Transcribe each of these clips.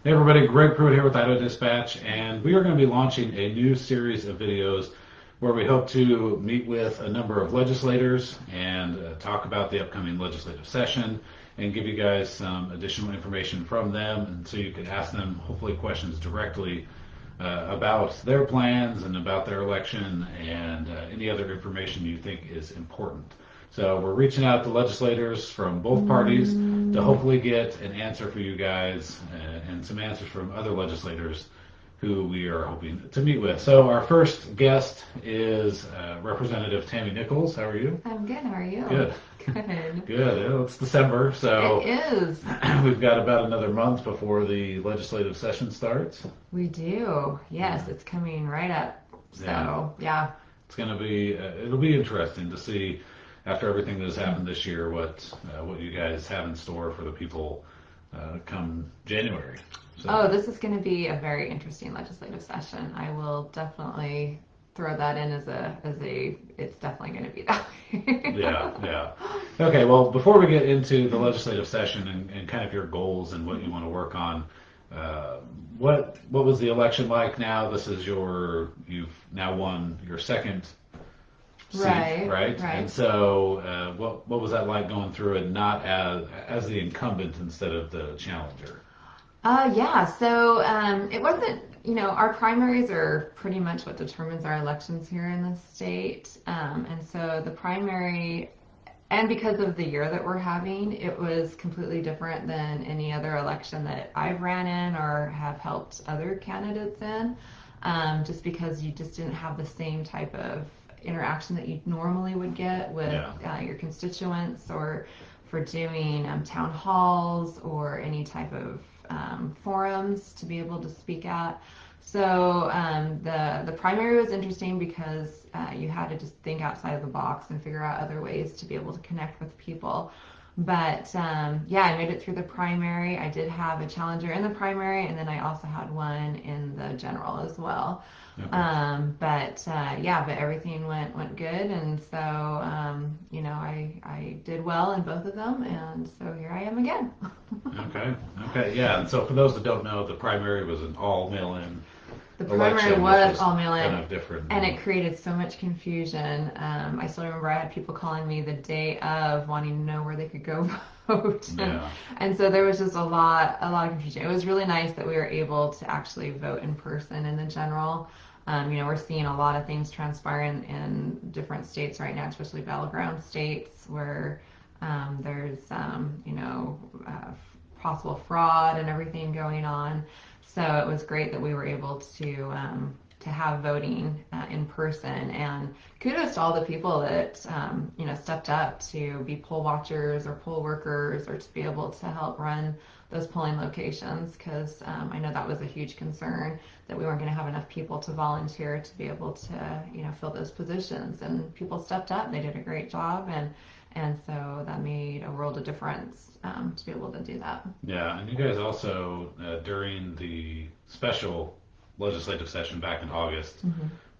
Hey everybody, Greg Pruitt here with Idaho Dispatch, and we are going to be launching a new series of videos where we hope to meet with a number of legislators and talk about the upcoming legislative session and give you guys some additional information from them, and so you can ask them hopefully questions directly about their plans and about their election and any other information you think is important. So we're reaching out to legislators from both parties to hopefully get an answer for you guys and some answers from other legislators who we are hoping to meet with. So our first guest is Representative Tammy Nichols. How are you? I'm good. How are you? Good. Good. Good. It's December, so It is. we've got about another month before the legislative session starts. We do. Yes, it's coming right up. So, yeah. It's going to be it'll be interesting to see after everything that has happened this year what you guys have in store for the people come January. So. Oh, this is going to be a very interesting legislative session. I will definitely throw that in as a it's definitely going to be that way. Yeah. Okay, well, before we get into the legislative session and kind of your goals and what you want to work on, what was the election like now? You've now won your second seat, right? And so, what was that like going through it, not as the incumbent instead of the challenger? Yeah, so it wasn't, our primaries are pretty much what determines our elections here in the state. And so the primary, and because of the year that we're having, it was completely different than any other election that I've ran in or have helped other candidates in, just because you just didn't have the same type of interaction that you normally would get with your constituents, or for doing town halls or any type of forums to be able to speak at. So the primary was interesting because you had to just think outside of the box and figure out other ways to be able to connect with people. But yeah, I made it through the primary. I did have a challenger in the primary, and then I also had one in the general as well. Okay. But everything went good, and so I did well in both of them, and so here I am again. Okay, yeah. And so for those that don't know, the primary was an all mail-in. The primary was all mail-in, kind of different, and it created so much confusion. I still remember I had people calling me the day of wanting to know where they could go vote. Yeah. And so there was just a lot of confusion. It was really nice that we were able to actually vote in person in the general. We're seeing a lot of things transpire in different states right now, especially battleground states where there's possible fraud and everything going on. So it was great that we were able to have voting in person, and kudos to all the people that stepped up to be poll watchers or poll workers, or to be able to help run those polling locations, because I know that was a huge concern that we weren't going to have enough people to volunteer to be able to fill those positions, and people stepped up. They did a great job, and so that made a world of difference to be able to do that. Yeah, and you guys also, during the special legislative session back in August,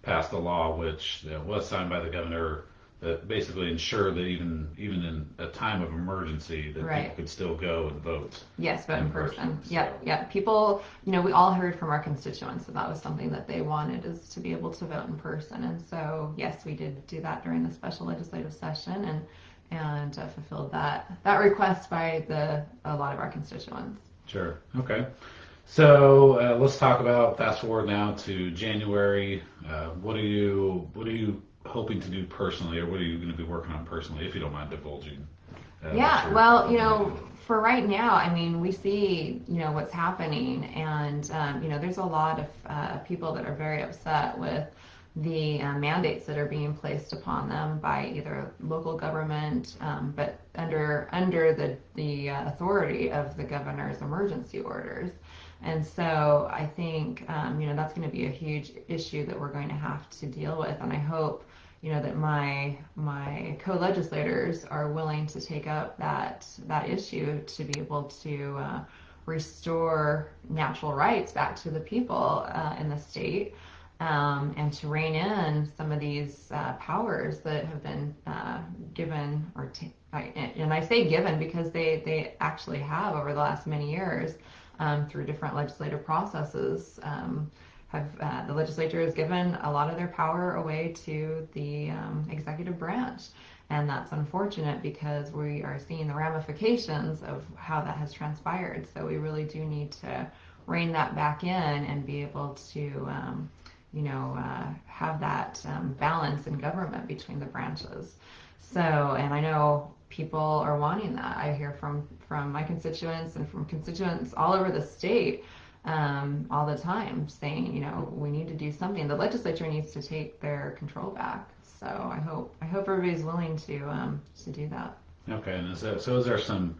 passed a law which was signed by the governor that basically ensured that even in a time of emergency that people could still go and vote. Yes, vote in person. Yep. People, we all heard from our constituents that was something that they wanted, is to be able to vote in person. And so, yes, we did do that during the special legislative session, and fulfilled that request by a lot of our constituents. Sure. Okay. So let's talk about, fast forward now to January. What are you hoping to do personally, or what are you going to be working on personally, if you don't mind divulging? For right now, I mean, we see what's happening, and there's a lot of people that are very upset with the mandates that are being placed upon them by either local government, but under the authority of the governor's emergency orders. And so I think that's going to be a huge issue that we're going to have to deal with, and I hope that my co-legislators are willing to take up that issue to be able to restore natural rights back to the people in the state. And to rein in some of these powers that have been given, and I say given because they actually have over the last many years, through different legislative processes. The legislature has given a lot of their power away to the executive branch. And that's unfortunate because we are seeing the ramifications of how that has transpired. So we really do need to rein that back in and be able to, have that balance in government between the branches. So, and I know people are wanting that. I hear from my constituents and from constituents all over the state all the time saying, we need to do something. The legislature needs to take their control back. So I hope everybody's willing to do that. Okay, and is there some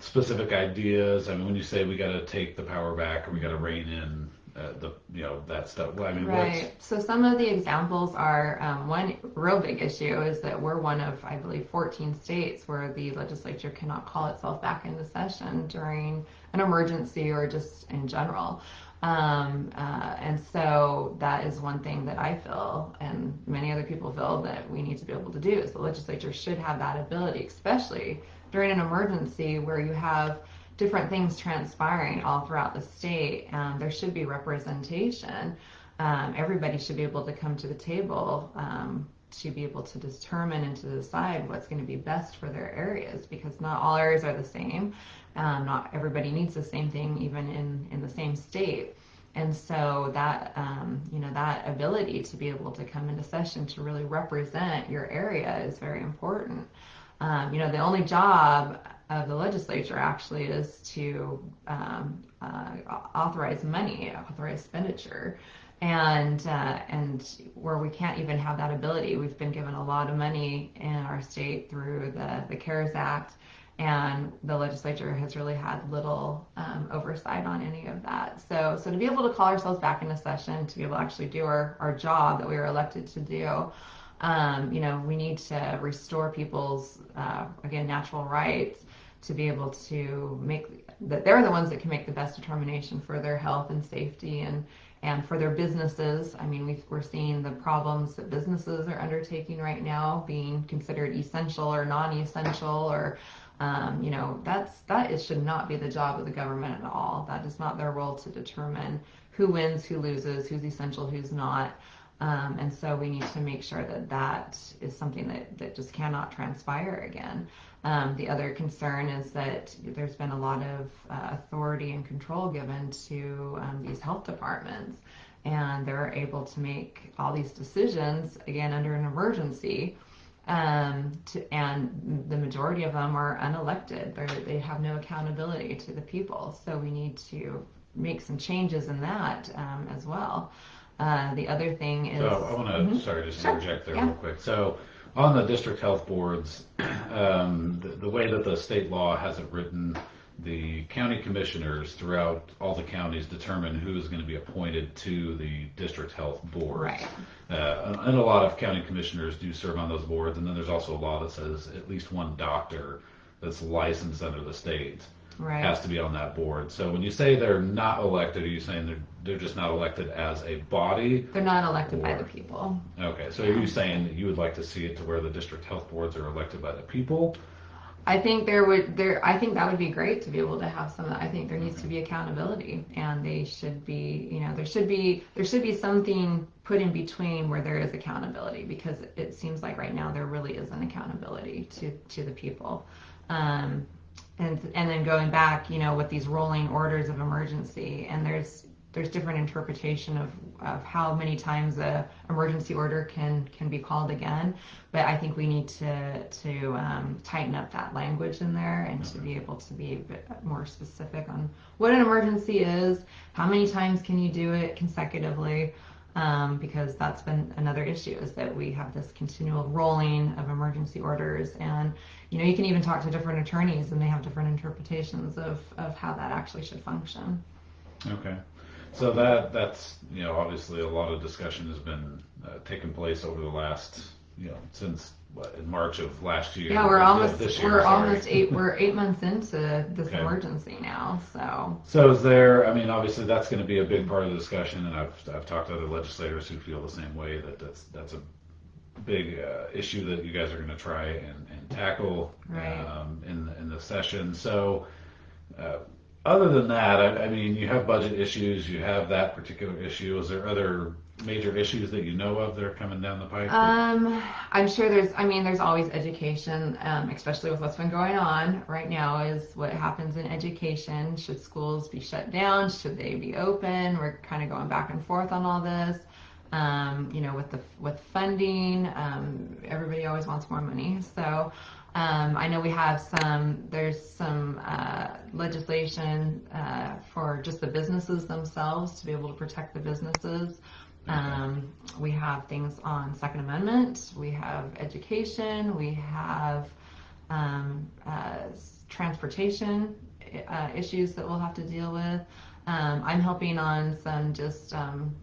specific ideas? I mean, when you say we got to take the power back or we got to rein in that stuff, well, I mean, right. So some of the examples are one real big issue is that we're one of, I believe, 14 states where the legislature cannot call itself back into session during an emergency or just in general. And so that is one thing that I feel, and many other people feel, that we need to be able to do is the legislature should have that ability, especially during an emergency where you have different things transpiring all throughout the state. There should be representation. Everybody should be able to come to the table to be able to determine and to decide what's going to be best for their areas, because not all areas are the same. Not everybody needs the same thing, even in the same state. And so that, that ability to be able to come into session to really represent your area is very important. The only job of the legislature actually is to authorize money, authorize expenditure. And where we can't even have that ability, we've been given a lot of money in our state through the CARES Act, and the legislature has really had little oversight on any of that. So to be able to call ourselves back into session, to be able to actually do our job that we were elected to do, we need to restore people's, again, natural rights to be able to make that they're the ones that can make the best determination for their health and safety and for their businesses. I mean, we're seeing the problems that businesses are undertaking right now, being considered essential or non-essential, or it should not be the job of the government at all. That is not their role to determine who wins, who loses, who's essential, who's not. And so we need to make sure that is something that just cannot transpire again. The other concern is that there's been a lot of authority and control given to these health departments, and they're able to make all these decisions, again, under an emergency. And the majority of them are unelected. They have no accountability to the people. So we need to make some changes in that as well. The other thing is... So I want to, sorry, just interject there real quick. So on the district health boards, the way that the state law has it written, the county commissioners throughout all the counties determine who is going to be appointed to the district health boards. Right. And a lot of county commissioners do serve on those boards, and then there's also a law that says at least one doctor that's licensed under the state has to be on that board. So when you say they're not elected, are you saying they're just not elected as a body? They're not elected by the people. Okay, so are you saying that you would like to see it to where the district health boards are elected by the people? I think I think that would be great to be able to have some. I think there needs to be accountability, and they should be, there should be something put in between where there is accountability, because it seems like right now there really isn't accountability to the people. And then going back, with these rolling orders of emergency, and there's different interpretation of how many times a emergency order can be called again. But I think we need to tighten up that language in there, and to be able to be a bit more specific on what an emergency is, how many times can you do it consecutively, because that's been another issue, is that we have this continual rolling of emergency orders. And you can even talk to different attorneys, and they have different interpretations of how that actually should function. Okay. So that's obviously a lot of discussion has been taking place over the last since in March of last year. Yeah, we're almost 8 months into this emergency now. So is there? I mean, obviously that's going to be a big part of the discussion, and I've talked to other legislators who feel the same way, that's a big issue that you guys are going to try and tackle in the session. So other than that, I mean, you have budget issues, you have that particular issue. Is there other major issues that you know of that are coming down the pipe? I'm sure there's always education, especially with what's been going on right now, is what happens in education. Should schools be shut down? Should they be open? We're kind of going back and forth on all this. With funding, everybody always wants more money. So, I know there's some legislation for just the businesses themselves to be able to protect the businesses. We have things on Second Amendment, we have education, we have transportation issues that we'll have to deal with. I'm helping on some just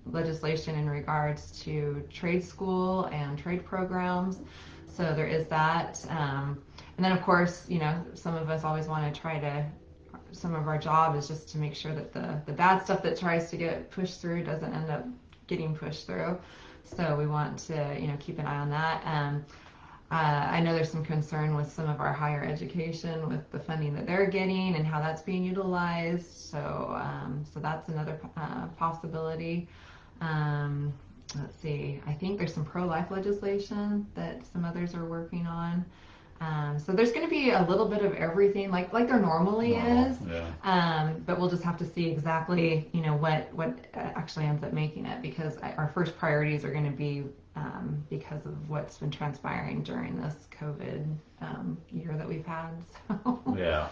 legislation in regards to trade school and trade programs. So there is that. And then, of course, some of us always want to some of our job is just to make sure that the bad stuff that tries to get pushed through doesn't end up getting pushed through. So we want to, keep an eye on that. I know there's some concern with some of our higher education with the funding that they're getting and how that's being utilized. So that's another possibility. Let's see. I think there's some pro-life legislation that some others are working on. So there's going to be a little bit of everything, like there normally is. Yeah. But we'll just have to see exactly, what actually ends up making it, because our first priorities are going to be because of what's been transpiring during this COVID year that we've had. So. Yeah.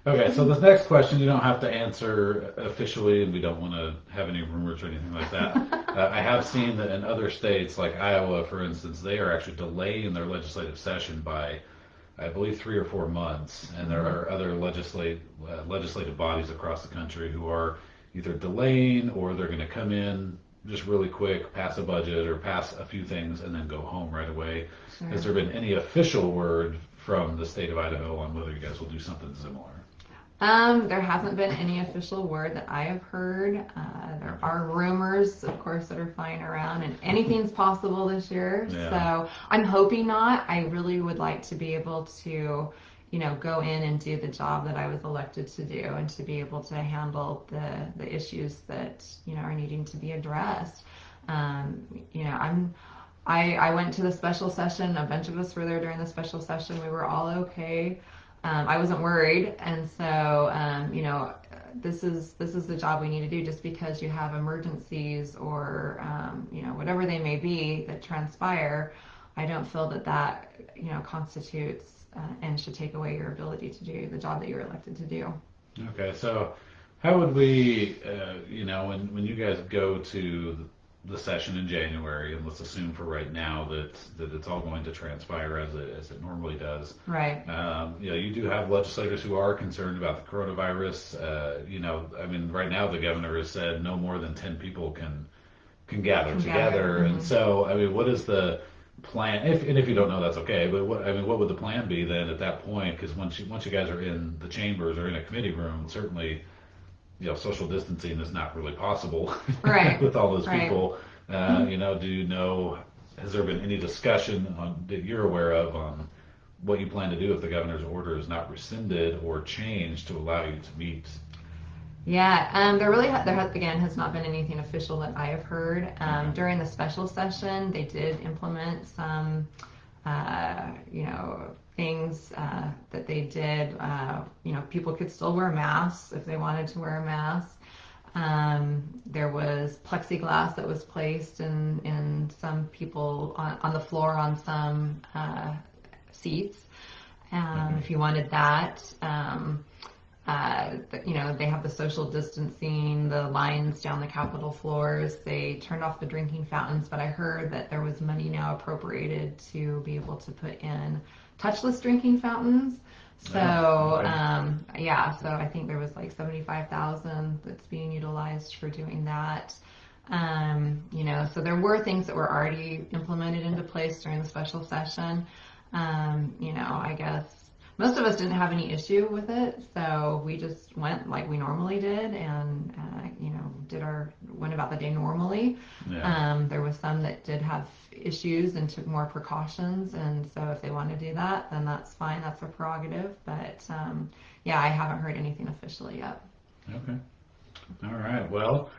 Okay, so this next question you don't have to answer officially, and we don't want to have any rumors or anything like that. I have seen that in other states, like Iowa, for instance, they are actually delaying their legislative session by, I believe, 3 or 4 months, and there are other legislative bodies across the country who are either delaying or they're going to come in just really quick, pass a budget or pass a few things, and then go home right away. Sure. Has there been any official word from the state of Idaho on whether you guys will do something similar? There hasn't been any official word that I have heard. There are rumors, of course, that are flying around, and anything's possible this year. Yeah. So I'm hoping not. I really would like to be able to, go in and do the job that I was elected to do, and to be able to handle the issues that, are needing to be addressed. I went to the special session. A bunch of us were there during the special session. We were all okay. I wasn't worried, and so this is the job we need to do. Just because you have emergencies or whatever they may be that transpire, I don't feel that constitutes and should take away your ability to do the job that you were elected to do. Okay, so how would we, when you guys go to the session in January, and let's assume for right now that it's all going to transpire as it normally does. Right. You do have legislators who are concerned about the coronavirus. Right now the governor has said no more than 10 people can gather together. Mm-hmm. And so, what is the plan? If you don't know, that's okay. But what would the plan be then at that point? Because once you guys are in the chambers or in a committee room, certainly, social distancing is not really possible Right. with all those Right. people. Do you know, has there been any discussion that you're aware of on what you plan to do if the governor's order is not rescinded or changed to allow you to meet? Yeah, there has not been anything official that I have heard. During the special session, they did implement some, things that they did. People could still wear masks if they wanted to wear a mask. There was plexiglass that was placed in some people on the floor on some seats. If you wanted that. They have the social distancing, the lines down the Capitol floors. They turned off the drinking fountains, but I heard that there was money now appropriated to be able to put in touchless drinking fountains. So, so I think there was like $75,000 that's being utilized for doing that. So there were things that were already implemented into place during the special session. I guess most of us didn't have any issue with it, so we just went like we normally did, and went about the day normally. Yeah. There was some that did have issues and took more precautions, and so if they want to do that, then that's fine. That's their prerogative. But yeah, I haven't heard anything officially yet. Okay. All right. Well,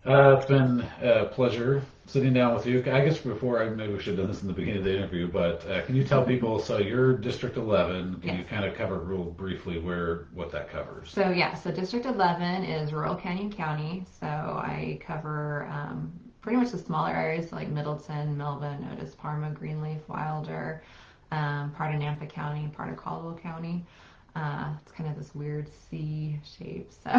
it's been a pleasure sitting down with you. I guess maybe we should have done this in the beginning of the interview, but can you tell people, so you're District 11, can you Yes. kind of cover real briefly what that covers? So yeah, so District 11 is Rural Canyon County. So I cover pretty much the smaller areas like Middleton, Melvin, Otis, Parma, Greenleaf, Wilder, part of Nampa County, part of Caldwell County. It's kind of this weird C shape. So,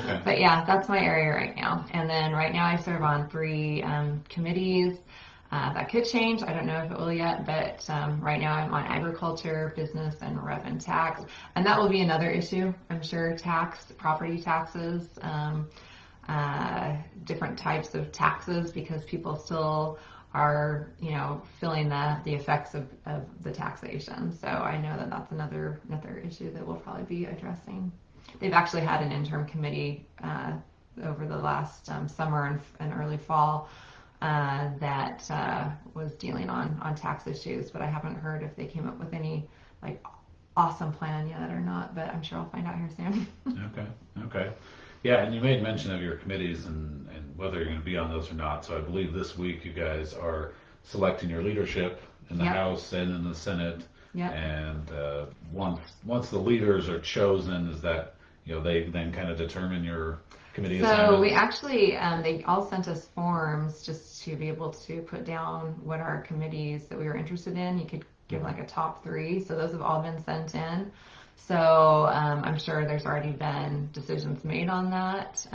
Okay. but yeah, that's my area right now. And then right now I serve on 3 committees. That could change. I don't know if it will yet, but right now I'm on agriculture, business, and rev and tax. And that will be another issue, I'm sure, property taxes, different types of taxes, because people still are, feeling the effects of the taxation. So I know that that's another issue that we'll probably be addressing. They've actually had an interim committee over the last summer and early fall that was dealing on tax issues, but I haven't heard if they came up with any like awesome plan yet or not, but I'm sure I'll find out here soon. Okay. Okay. Yeah, and you made mention of your committees and whether you're going to be on those or not. So I believe this week you guys are selecting your leadership in the Yep. House and in the Senate. Yep. And once the leaders are chosen, is that they then kind of determine your committee So we assignments? actually, they all sent us forms just to be able to put down what our committees that we were interested in. You could give like a top 3. So those have all been sent in. So I'm sure there's already been decisions made on that.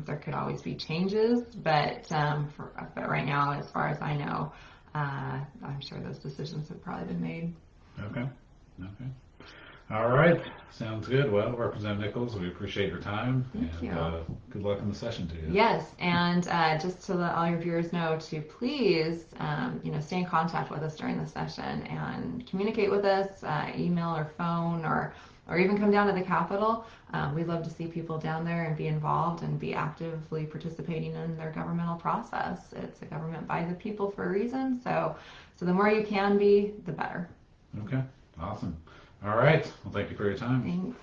There could always be changes, but right now, as far as I know, I'm sure those decisions have probably been made. Okay. Okay. All right. Sounds good. Well, Representative Nichols, we appreciate your time, Thank and you. good luck in the session to you. Yes, and just to let all your viewers know to please, stay in contact with us during the session and communicate with us, email or phone, or even come down to the Capitol. We'd love to see people down there and be involved and be actively participating in their governmental process. It's a government by the people for a reason, so the more you can be, the better. Okay. Awesome. All right. Well, thank you for your time. Thanks.